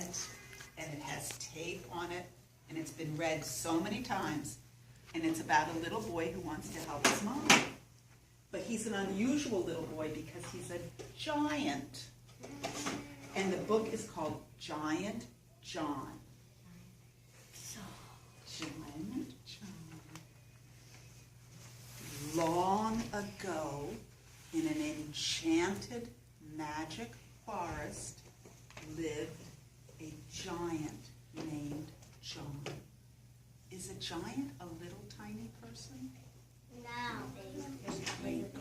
red, and it has tape on it, and it's been read so many times, and it's about a little boy who wants to help his mom. But he's an unusual little boy because he's a giant. And the book is called Giant John. Giant John. Long ago, in an enchanted magic forest, lived a giant named John. Is a giant a little tiny person? No. Great,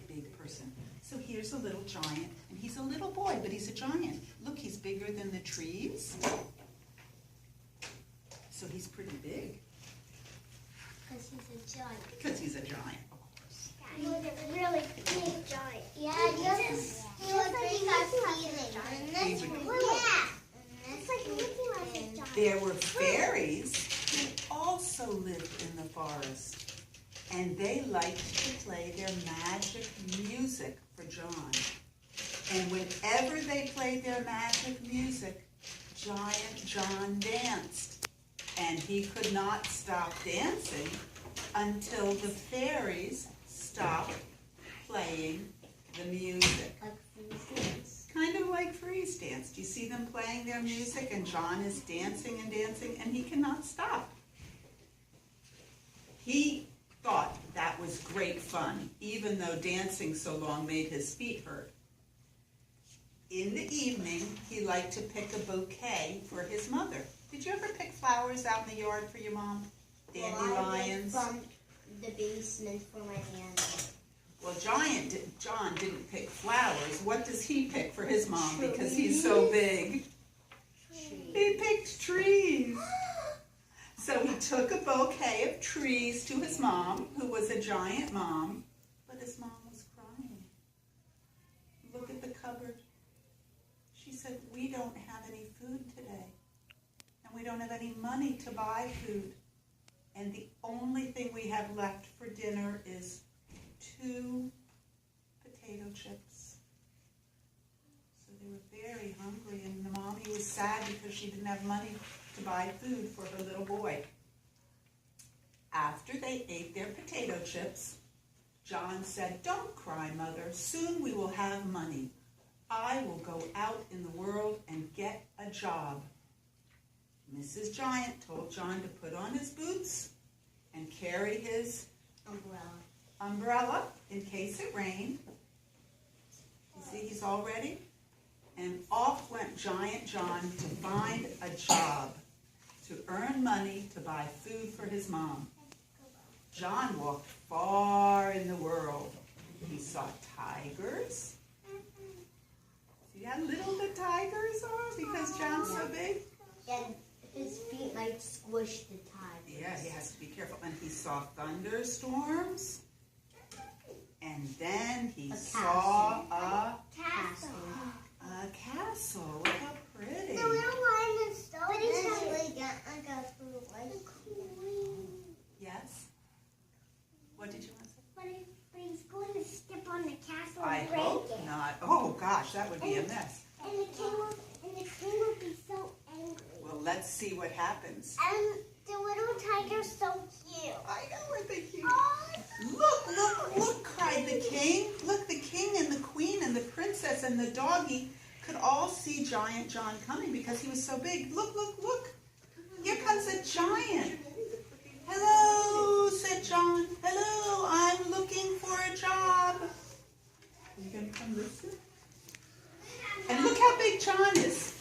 big person. So here's a little giant, and he's a little boy, but he's a giant. Look, he's bigger than the trees. So he's pretty big. Because he's a giant. Because he's a giant, of course. He was a really big giant. Yeah, he was big as feeling. It's like Mickey Mouse giant. There were fairies who also lived in the forest. And they liked to play their magic music for John. And whenever they played their magic music, Giant John danced. And he could not stop dancing until the fairies stopped playing the music. Like freeze dance. Kind of like freeze dance. Do you see them playing their music and John is dancing and dancing and he cannot stop? He thought that was great fun, even though dancing so long made his feet hurt. In the evening, he liked to pick a bouquet for his mother. Did you ever pick flowers out in the yard for your mom? Dandelions? Well, I did from the basement for my aunt. Well, John didn't pick flowers. What does he pick for his mom because he's so big? He picked trees. So he took a bouquet of trees to his mom, who was a giant mom, but his mom was crying. Look at the cupboard. She said, we don't have any food today, and we don't have any money to buy food, and the only thing we have left for dinner is 2 potato chips. So they were very hungry, and the mommy was sad because she didn't have money to buy food for her little boy. After they ate their potato chips, John said, don't cry, Mother. Soon we will have money. I will go out in the world and get a job. Mrs. Giant told John to put on his boots and carry his umbrella in case it rained. You see, he's all ready. And off went Giant John to find a job, to earn money to buy food for his mom. John walked far in the world. He saw tigers. See how little the tigers are because John's so big? And his feet might squish the tigers. Yeah, he has to be careful. And he saw thunderstorms. And then he saw a castle. A castle. Look how pretty. The little one is so pretty. Yes? What did you want to say? But he's going to step on the castle I and break hope it. not. Oh gosh, that would be a mess. And the king will be so angry. Well, let's see what happens. And the little tiger's so cute. I know, aren't they cute? Oh. Look, cried the king. Look, the king and the queen and the princess and the doggy could all see Giant John coming because he was so big. Look. Here comes a giant. Hello, said John. Hello, I'm looking for a job. Are you going to come listen? And look how big John is.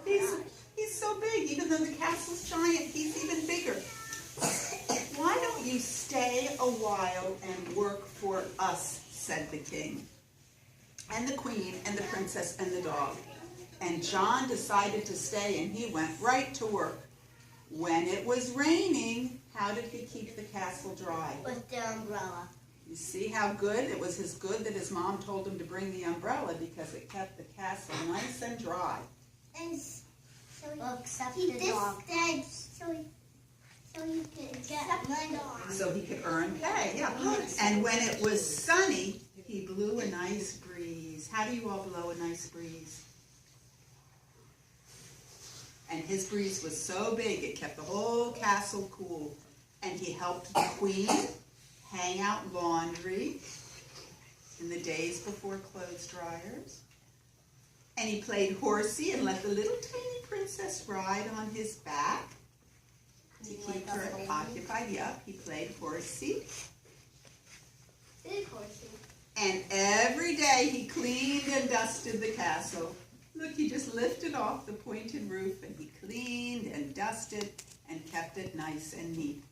He's so big. Even though the castle's giant, he's even bigger. Why don't you stay a while and work for us, said the king, and the queen, and the princess, and the dog. And John decided to stay, and he went right to work. When it was raining, how did he keep the castle dry? With the umbrella. You see how good? It was his good that his mom told him to bring the umbrella because it kept the castle nice and dry. And so he the dog. So he could get money. So he could earn pay, yeah. And when it was sunny, he blew a nice breeze. How do you all blow a nice breeze? And his breeze was so big it kept the whole castle cool. And he helped the queen hang out laundry in the days before clothes dryers. And he played horsey and let the little tiny princess ride on his back to keep her occupied. Yep, he played horsey. Big horsey. And every day he cleaned and dusted the castle. Look, he just lifted off the pointed roof and he cleaned and dusted and kept it nice and neat.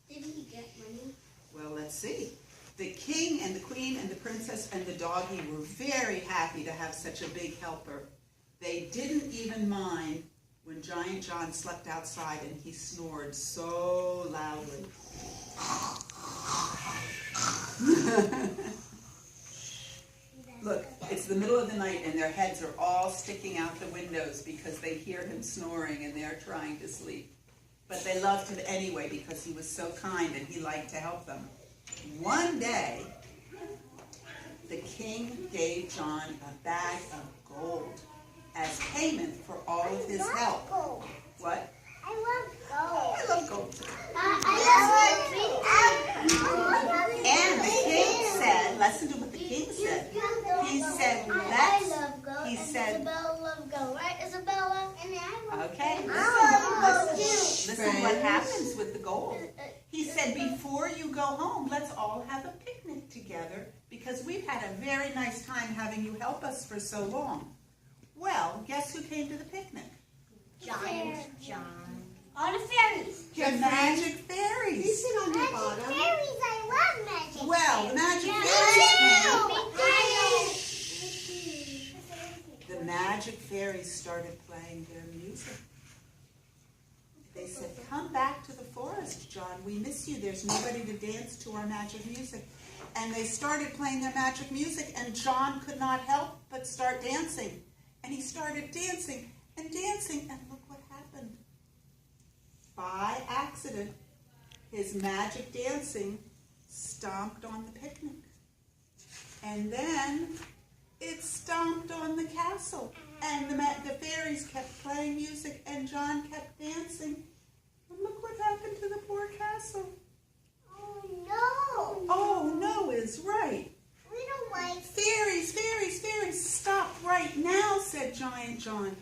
Did he get money? Well, let's see. The king and the queen and the princess and the doggie were very happy to have such a big helper. They didn't even mind when Giant John slept outside and he snored so loudly. Look, it's the middle of the night and their heads are all sticking out the windows because they hear him snoring and they're trying to sleep. But they loved him anyway because he was so kind and he liked to help them. One day, the king gave John a bag of gold as payment for all of his help. Gold. What? I love gold. I love gold too. And the king said, listen to what the king said. He said, Isabella loves gold, right, Isabella? And I love okay, gold. listen what happens with the gold. He said, before you go home, let's all have a picnic together because we've had a very nice time having you help us for so long. Well, guess who came to the picnic? Giant John. All the fairies. The magic fairies. They sit on your bottom. Fairies, I love magic. Well, the magic fairies came. The magic fairies started playing their music. They said, come back to the forest, John. We miss you. There's nobody to dance to our magic music. And they started playing their magic music, and John could not help but start dancing. And he started dancing and dancing, and look what happened. By accident, his magic dancing stomped on the picnic. And then it stomped on the castle. And the fairies kept playing music, and John kept dancing. And look what happened to the poor castle. Oh, no. Oh, no is right. We don't like Fairies, fairies, fairies, stop right now, said Giant John.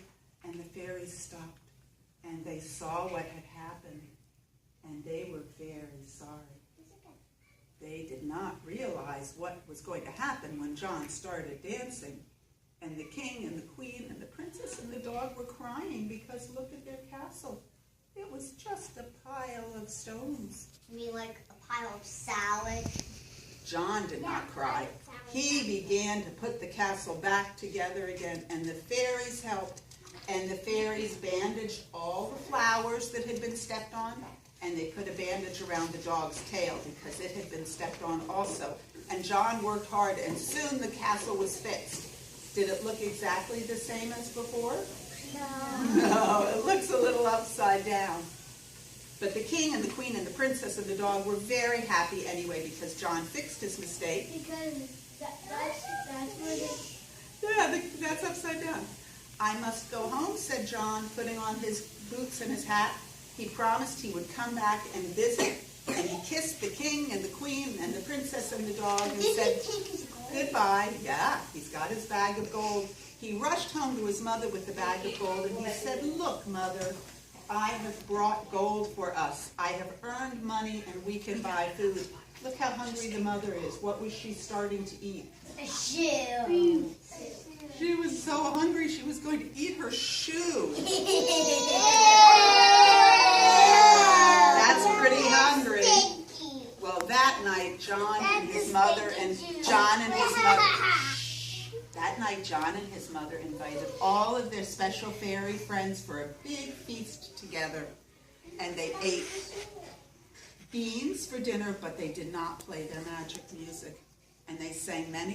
And the fairies stopped, and they saw what had happened, and they were very sorry. They did not realize what was going to happen when John started dancing. And the king and the queen and the princess and the dog were crying because look at their castle. It was just a pile of stones. You mean like a pile of salad? John did not cry. He began to put the castle back together again, and the fairies helped. And the fairies bandaged all the flowers that had been stepped on, and they put a bandage around the dog's tail because it had been stepped on also. And John worked hard, and soon the castle was fixed. Did it look exactly the same as before? No. No, it looks a little upside down. But the king and the queen and the princess and the dog were very happy anyway because John fixed his mistake. Because that's where Yeah, that's upside down. I must go home, said John, putting on his boots and his hat. He promised he would come back and visit. And he kissed the king and the queen and the princess and the dog and said goodbye. Yeah, he's got his bag of gold. He rushed home to his mother with the bag of gold and he said, look, mother, I have brought gold for us. I have earned money and we can buy food. Look how hungry the mother is. What was she starting to eat? a shoe. She was so hungry she was going to eat her shoe. That's pretty hungry. Well, that night, John and his mother invited all of their special fairy friends for a big feast together. And they ate beans for dinner, but they did not play their magic music. And they sang many